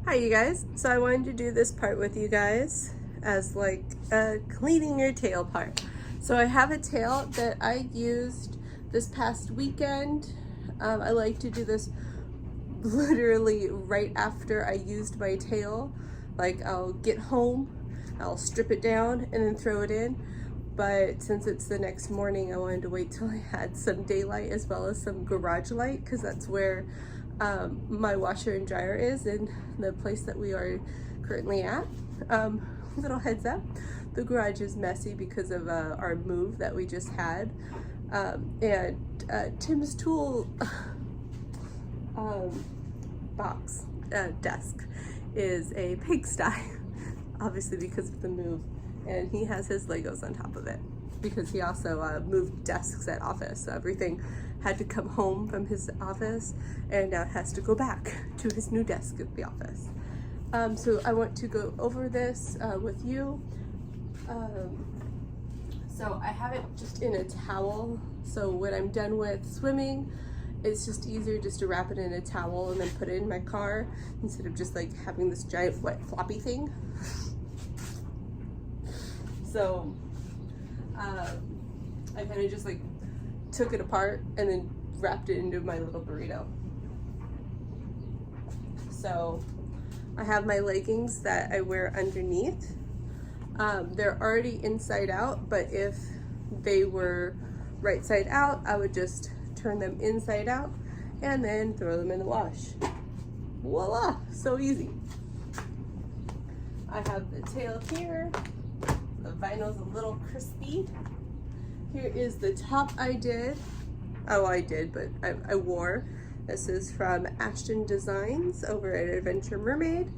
Hi you guys, so I wanted to do this part with you guys as like a cleaning your tail part. So I have a tail that I used this past weekend. I like to do this literally right after I used my tail. Like I'll get home, I'll strip it down and then throw it in. But since it's the next morning, I wanted to wait till I had some daylight as well as some garage light, because that's where my washer and dryer is in the place that we are currently at. Little heads up, the garage is messy because of our move that we just had. And Tim's tool desk is a pigsty, obviously because of the move. And he has his Legos on top of it because he also moved desks at office. So everything had to come home from his office and now has to go back to his new desk at the office. So I want to go over this with you. So I have it just in a towel. So when I'm done with swimming, it's just easier just to wrap it in a towel and then put it in my car instead of just like having this giant wet floppy thing. So I kind of just like took it apart and then wrapped it into my little burrito. So I have my leggings that I wear underneath. They're already inside out, but if they were right side out, I would just turn them inside out and then throw them in the wash. Voila, so easy. I have the tail here. The vinyl's a little crispy. Here is the top I did. Oh, but I wore. This is from Ashton Designs over at Adventure Mermaid.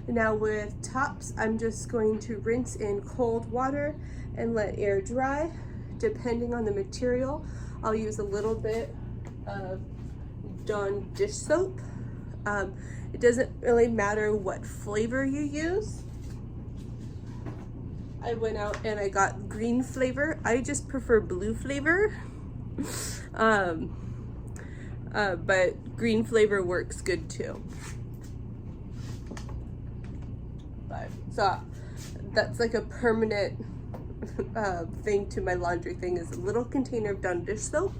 Now with tops, I'm just going to rinse in cold water and let air dry. Depending on the material, I'll use a little bit of Dawn dish soap. It doesn't really matter what flavor you use. I went out and I got green flavor. I just prefer blue flavor. But green flavor works good too. So that's like a permanent thing to my laundry thing, is a little container of Dawn dish soap.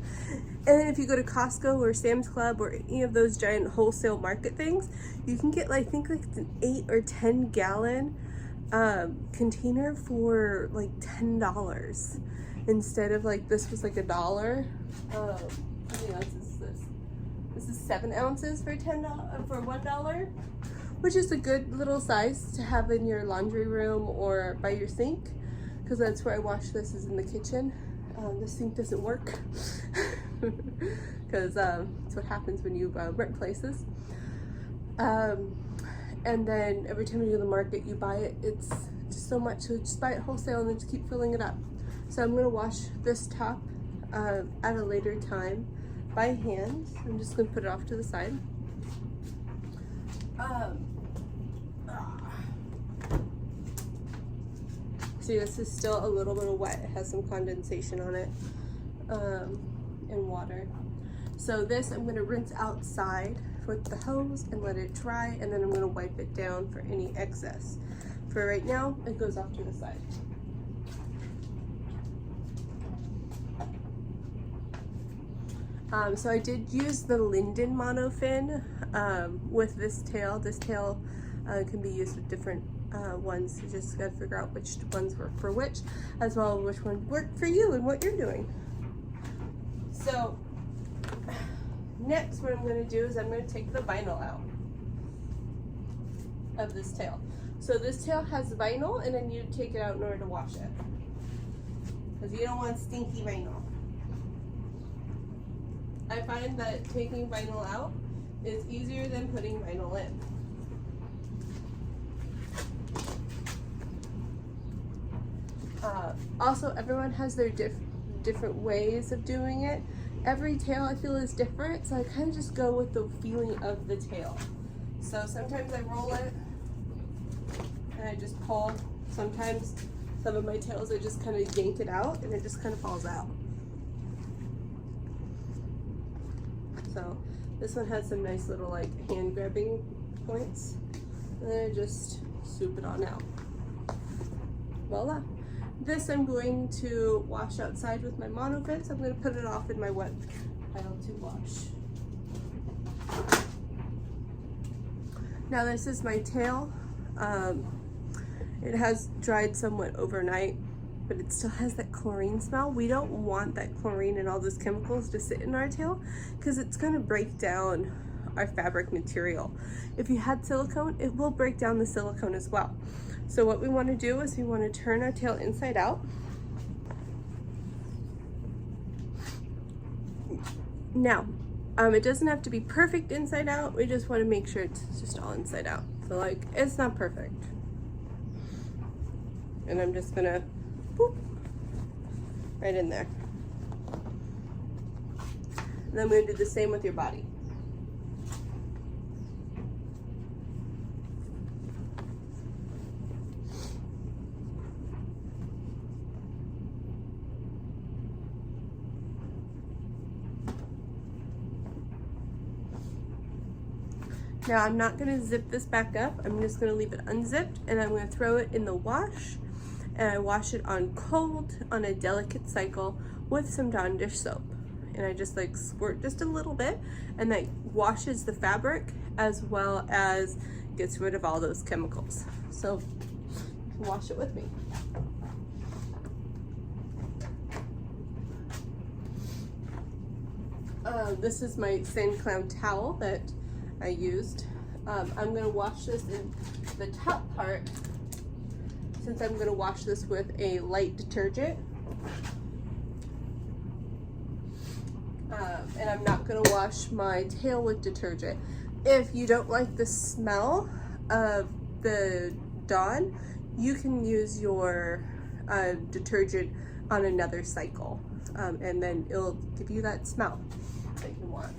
And then if you go to Costco or Sam's Club or any of those giant wholesale market things, you can get like, I think like an 8 or 10 gallon container for like $10 instead of like, this was like $1. How many ounces is this? This is 7 ounces for $1, which is a good little size to have in your laundry room or by your sink, because that's where I wash this, is in the kitchen. The sink doesn't work because that's what happens when you rent places. And then every time you go to the market, you buy it. It's just so much, so just buy it wholesale and then just keep filling it up. So I'm gonna wash this top at a later time by hand. I'm just gonna put it off to the side. See, this is still a little bit wet. It has some condensation on it and water. So this I'm gonna rinse outside with the hose and let it dry, and then I'm gonna wipe it down for any excess. For right now, it goes off to the side. So I did use the Linden Monofin with this tail. This tail can be used with different ones. You just gotta figure out which ones work for which, as well as which ones work for you and what you're doing. So next, what I'm going to do is I'm going to take the vinyl out of this tail. So this tail has vinyl, and then you take it out in order to wash it, because you don't want stinky vinyl. I find that taking vinyl out is easier than putting vinyl in. Also, everyone has their different ways of doing it. Every tail I feel is different, so I kind of just go with the feeling of the tail. So sometimes I roll it and I just pull. Sometimes some of my tails I just kind of yank it out and it just kind of falls out. So this one has some nice little like hand grabbing points. And then I just swoop it on out. Voila. This I'm going to wash outside with my monofin, so I'm going to put it off in my wet pile to wash. Now this is my tail. It has dried somewhat overnight, but it still has that chlorine smell. We don't want that chlorine and all those chemicals to sit in our tail because it's going to break down our fabric material. If you had silicone, it will break down the silicone as well. So what we want to do is we want to turn our tail inside out. Now, it doesn't have to be perfect inside out. We just want to make sure it's just all inside out. So like, it's not perfect. And I'm just gonna boop right in there. And then I'm gonna do the same with your body. Now I'm not going to zip this back up. I'm just going to leave it unzipped and I'm going to throw it in the wash, and I wash it on cold on a delicate cycle with some Dawn dish soap, and I just like squirt just a little bit, and that washes the fabric as well as gets rid of all those chemicals. So wash it with me. This is my sand clown towel that I used. I'm going to wash this in the top part, since I'm going to wash this with a light detergent. And I'm not going to wash my tail with detergent. If you don't like the smell of the Dawn, you can use your detergent on another cycle, and then it'll give you that smell that you want.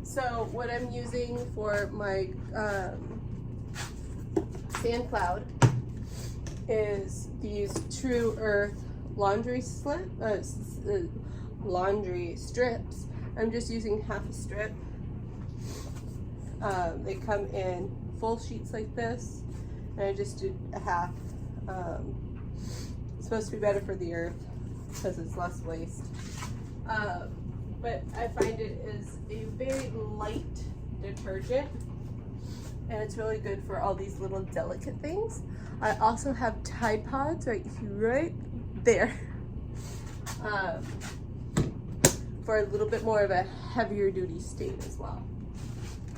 So what I'm using for my sand cloud is these True Earth laundry laundry strips. I'm just using half a strip. They come in full sheets like this, and I just did a half. It's supposed to be better for the earth because it's less waste. But I find it is a very light detergent, and it's really good for all these little delicate things. I also have Tide Pods right there for a little bit more of a heavier duty stain as well.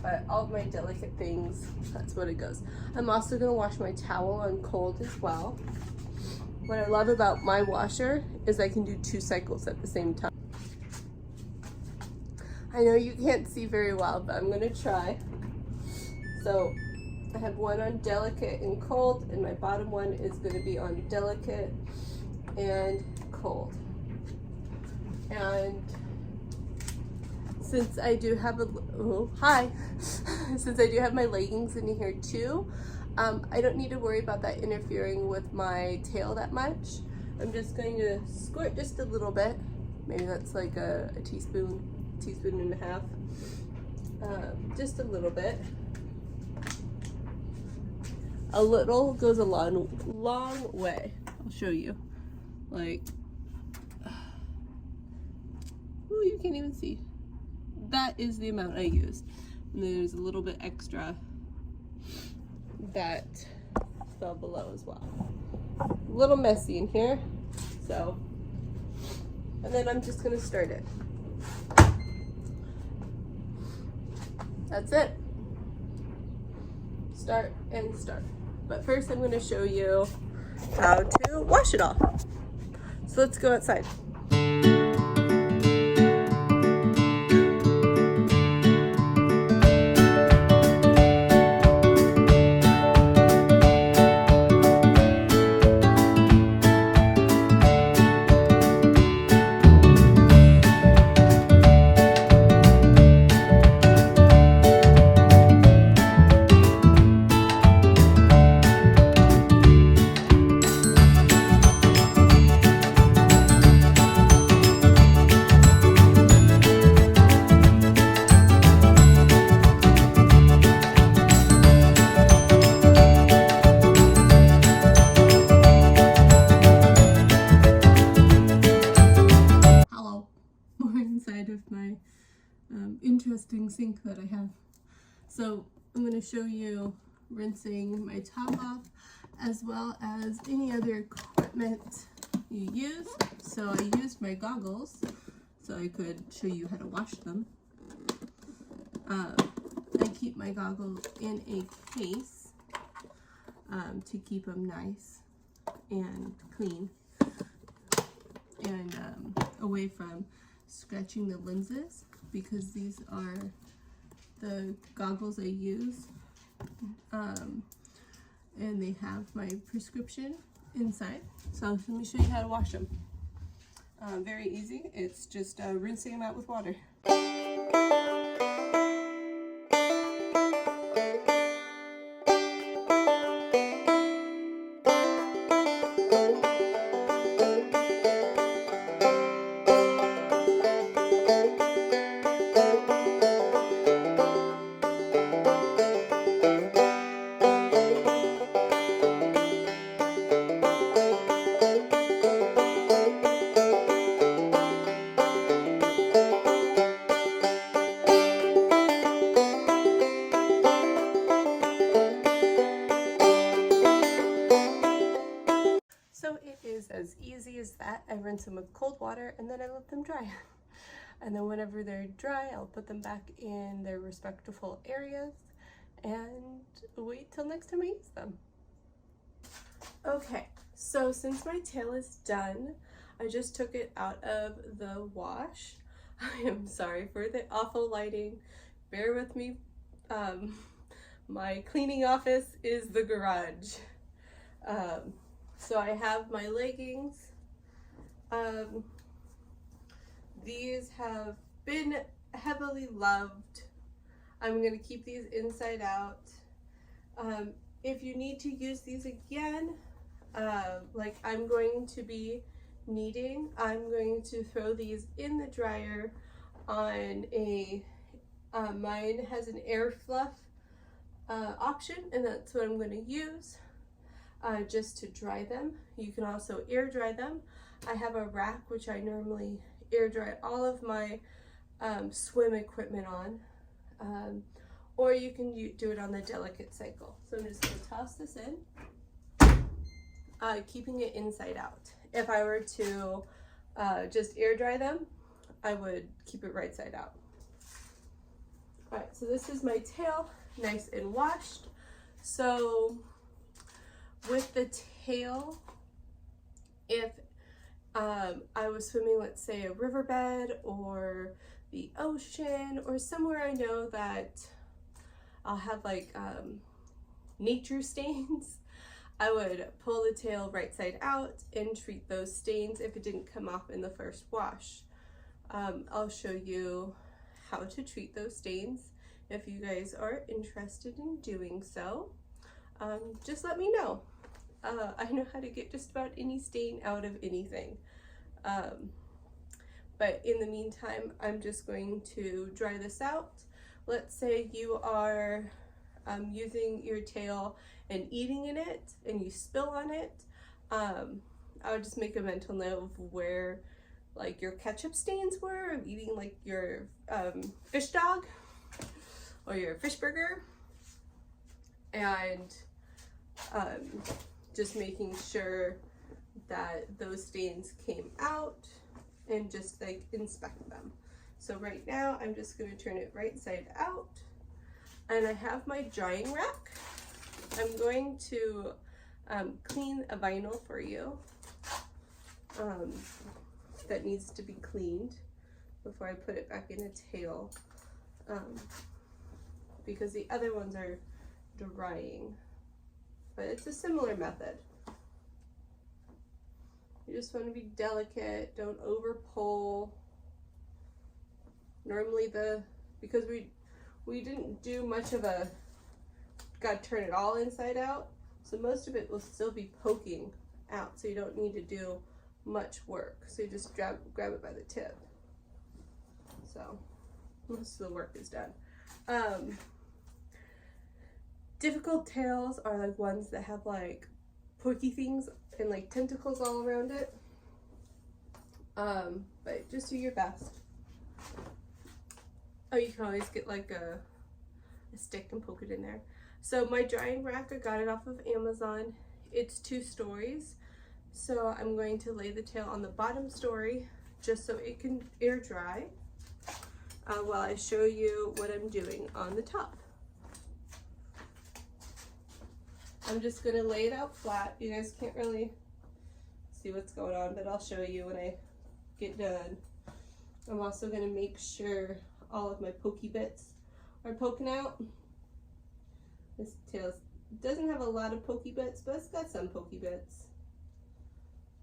But all of my delicate things, that's what it goes. I'm also going to wash my towel on cold as well. What I love about my washer is I can do 2 cycles at the same time. I know you can't see very well, but I'm gonna try. So I have one on delicate and cold, and my bottom one is gonna be on delicate and cold. And since I do have since I do have my leggings in here too, I don't need to worry about that interfering with my tail that much. I'm just going to squirt just a little bit. Maybe that's like a teaspoon and a half. Just a little bit. A little goes a long way. I'll show you. Like, oh, you can't even see. That is the amount I used. And then there's a little bit extra that fell below as well. A little messy in here, so. And then I'm just gonna start it. That's it. Start and start. But first I'm gonna show you how to wash it all. So let's go outside. with my interesting sink that I have. So I'm going to show you rinsing my top off as well as any other equipment you use. So I used my goggles so I could show you how to wash them. I keep my goggles in a case to keep them nice and clean and away from scratching the lenses, because these are the goggles I use, and they have my prescription inside. So let me show you how to wash them. Very easy. It's just rinsing them out with water. So it is as easy as that. I rinse them with cold water and then I let them dry. And then whenever they're dry, I'll put them back in their respectful areas and wait till next time I use them. Okay, so since my tail is done, I just took it out of the wash. I am sorry for the awful lighting. Bear with me. My cleaning office is the garage. So I have my leggings. These have been heavily loved. I'm going to keep these inside out. If you need to use these again, like I'm going to be needing, I'm going to throw these in the dryer on a, mine has an air fluff option, and that's what I'm going to use. Just to dry them. You can also air dry them. I have a rack which I normally air dry all of my swim equipment on, or you can do it on the delicate cycle. So I'm just going to toss this in, keeping it inside out. If I were to just air dry them, I would keep it right side out. Alright, so this is my tail, nice and washed. So with the tail, if I was swimming, let's say a riverbed or the ocean or somewhere I know that I'll have like nature stains, I would pull the tail right side out and treat those stains if it didn't come off in the first wash. I'll show you how to treat those stains if you guys are interested in doing so. Just let me know. I know how to get just about any stain out of anything. But in the meantime, I'm just going to dry this out. Let's say you are using your tail and eating in it and you spill on it. I would just make a mental note of where like your ketchup stains were, of eating like your fish dog or your fish burger, and just making sure that those stains came out and just like inspect them. So right now I'm just going to turn it right side out, and I have my drying rack. I'm going to clean a vinyl for you that needs to be cleaned before I put it back in a tail, because the other ones are drying, but it's a similar method. You just want to be delicate, don't over pull. Normally because we didn't do much of a, gotta turn it all inside out, so most of it will still be poking out, so you don't need to do much work. So you just grab it by the tip. So most of the work is done. Difficult tails are like ones that have like pokey things and like tentacles all around it. But just do your best. Oh, you can always get like a stick and poke it in there. So my drying rack, I got it off of Amazon. It's 2 stories. So I'm going to lay the tail on the bottom story just so it can air dry while I show you what I'm doing on the top. I'm just gonna lay it out flat. You guys can't really see what's going on, but I'll show you when I get done. I'm also gonna make sure all of my pokey bits are poking out. This tail doesn't have a lot of pokey bits, but it's got some pokey bits.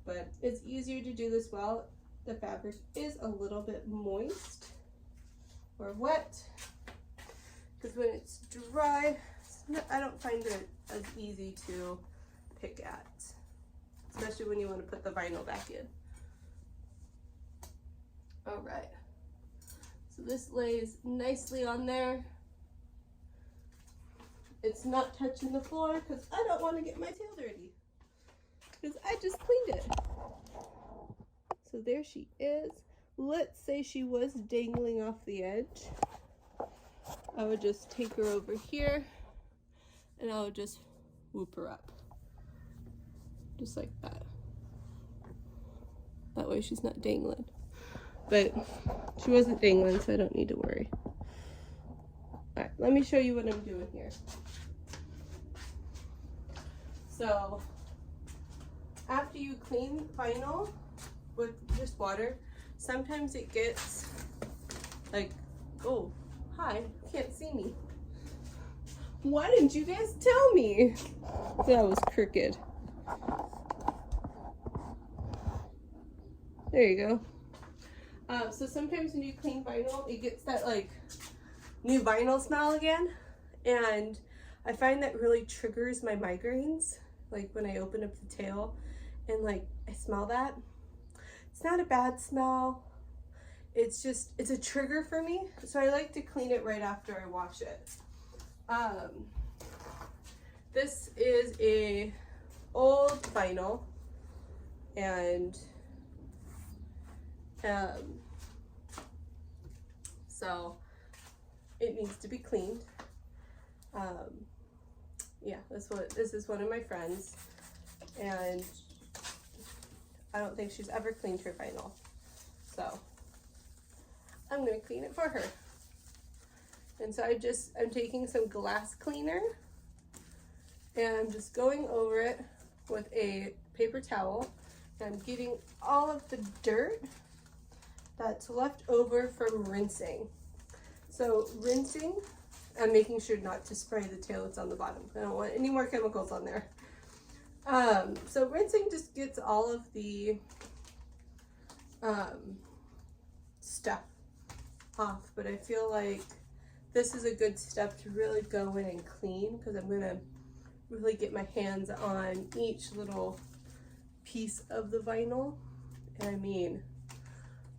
But it's easier to do this while the fabric is a little bit moist or wet, because when it's dry, I don't find it as easy to pick at, especially when you want to put the vinyl back in. All right, so this lays nicely on there. It's not touching the floor because I don't want to get my tail dirty, because I just cleaned it. So there she is. Let's say she was dangling off the edge. I would just take her over here and I would just whoop her up. Just like that. That way she's not dangling. But she wasn't dangling, so I don't need to worry. Alright, let me show you what I'm doing here. So, after you clean vinyl with just water, sometimes it gets like, oh, hi, can't see me. Why didn't you guys tell me? That was crooked. There you go. So sometimes when you clean vinyl, it gets that like new vinyl smell again. And I find that really triggers my migraines. Like when I open up the tail and like I smell that. It's not a bad smell. It's just, it's a trigger for me. So I like to clean it right after I wash it. This is a old vinyl, and so it needs to be cleaned. Yeah, this is one of my friends, and I don't think she's ever cleaned her vinyl, so I'm gonna clean it for her. And so I'm taking some glass cleaner and I'm just going over it with a paper towel, and I'm getting all of the dirt that's left over from rinsing. So rinsing, I'm making sure not to spray the tail that's on the bottom. I don't want any more chemicals on there. So rinsing just gets all of the stuff off, but I feel like this is a good step to really go in and clean, because I'm gonna really get my hands on each little piece of the vinyl. And I mean,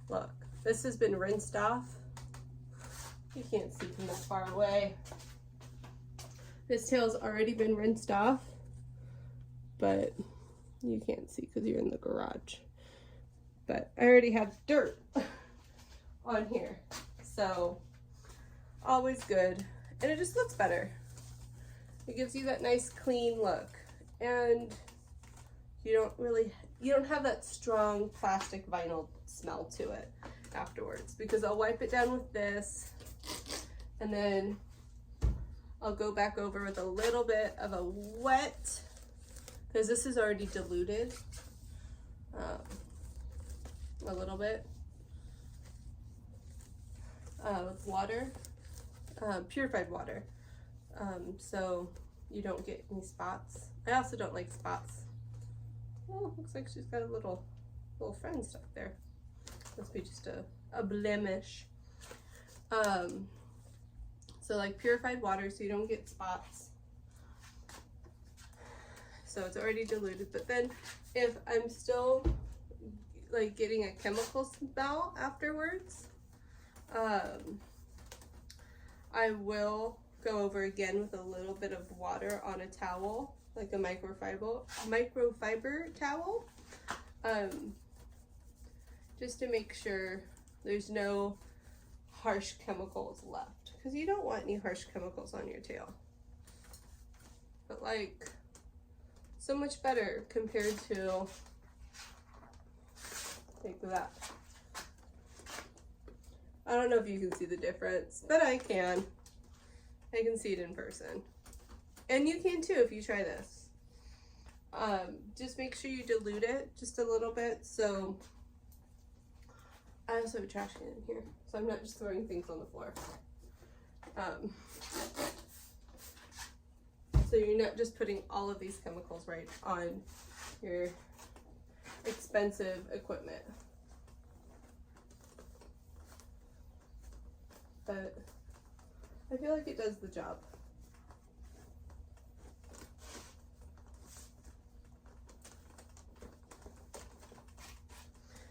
look, this has been rinsed off. You can't see from this far away. This tail's already been rinsed off, but you can't see because you're in the garage. But I already have dirt on here, so always good. And it just looks better. It gives you that nice clean look, and you don't have that strong plastic vinyl smell to it afterwards, because I'll wipe it down with this, and then I'll go back over with a little bit of a wet, because this is already diluted, a little bit with water, purified water, so you don't get any spots. I also don't like spots. Oh, looks like she's got a little friend stuck there. Must be just a blemish. So like purified water, so you don't get spots. So it's already diluted, but then if I'm still like getting a chemical smell afterwards, I will go over again with a little bit of water on a towel, like a microfiber towel, just to make sure there's no harsh chemicals left, because you don't want any harsh chemicals on your tail. But like, so much better compared to like that. I don't know if you can see the difference, but I can. I can see it in person. And you can too if you try this. Just make sure you dilute it just a little bit. So I also have a trash can in here, so I'm not just throwing things on the floor. So you're not just putting all of these chemicals right on your expensive equipment. But I feel like it does the job.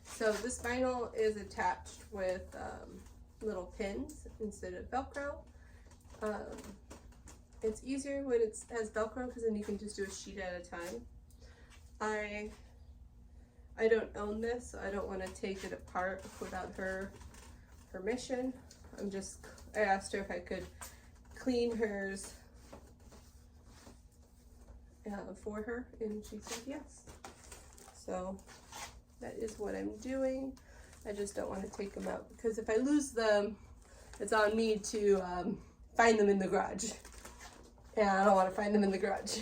So this vinyl is attached with little pins instead of Velcro. It's easier when it has Velcro because then you can just do a sheet at a time. I don't own this, so I don't want to take it apart without her permission. I asked her if I could clean hers for her, and she said yes. So that is what I'm doing. I just don't want to take them out because if I lose them, it's on me to find them in the garage. And I don't want to find them in the garage.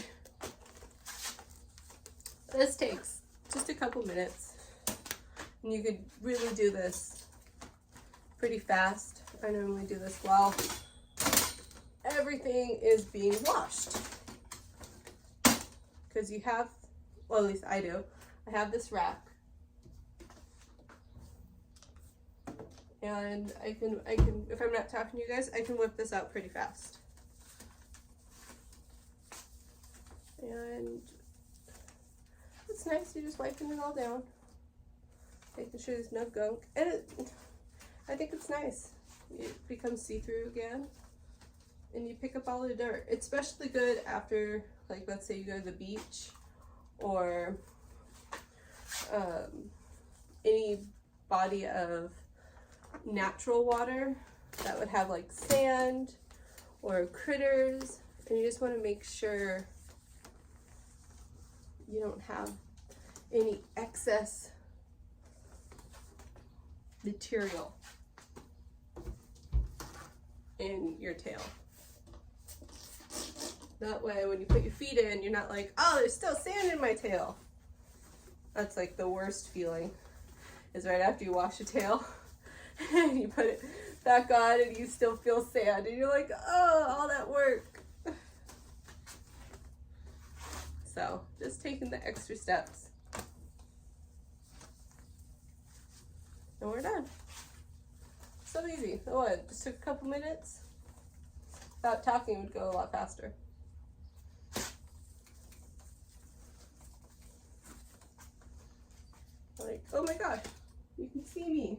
This takes just a couple minutes. And you could really do this pretty fast. I normally do this while everything is being washed. Because you have, well, at least I do, I have this rack. And I can, if I'm not talking to you guys, I can whip this out pretty fast. And it's nice, you're just wiping it all down. Making sure there's no gunk. And I think it's nice. It becomes see-through again. And you pick up all the dirt. It's especially good after, like, let's say you go to the beach or any body of natural water that would have like sand or critters, and you just want to make sure you don't have any excess material in your tail. That way when you put your feet in, you're not like, oh, there's still sand in my tail. That's like the worst feeling, is right after you wash your tail and you put it back on and you still feel sand and you're like, oh, all that work. So just taking the extra steps. And we're done. So easy. Oh, it just took a couple minutes. Without talking, it would go a lot faster. Like, oh my gosh, you can see me.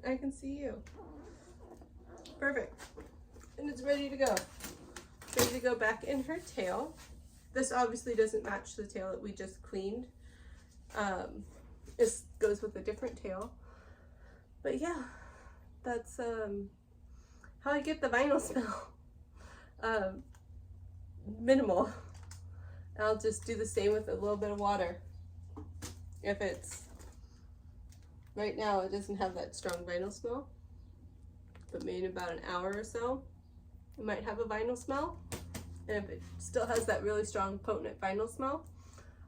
I can see you. Perfect. And it's ready to go. It's ready to go back in her tail. This obviously doesn't match the tail that we just cleaned. This goes with a different tail. But yeah, that's how I get the vinyl smell. Minimal. I'll just do the same with a little bit of water. If it's, right now it doesn't have that strong vinyl smell, but maybe in about an hour or so, it might have a vinyl smell. And if it still has that really strong, potent vinyl smell,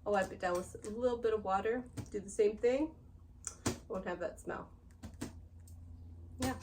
I'll wipe it down with a little bit of water, do the same thing, won't have that smell. Yeah.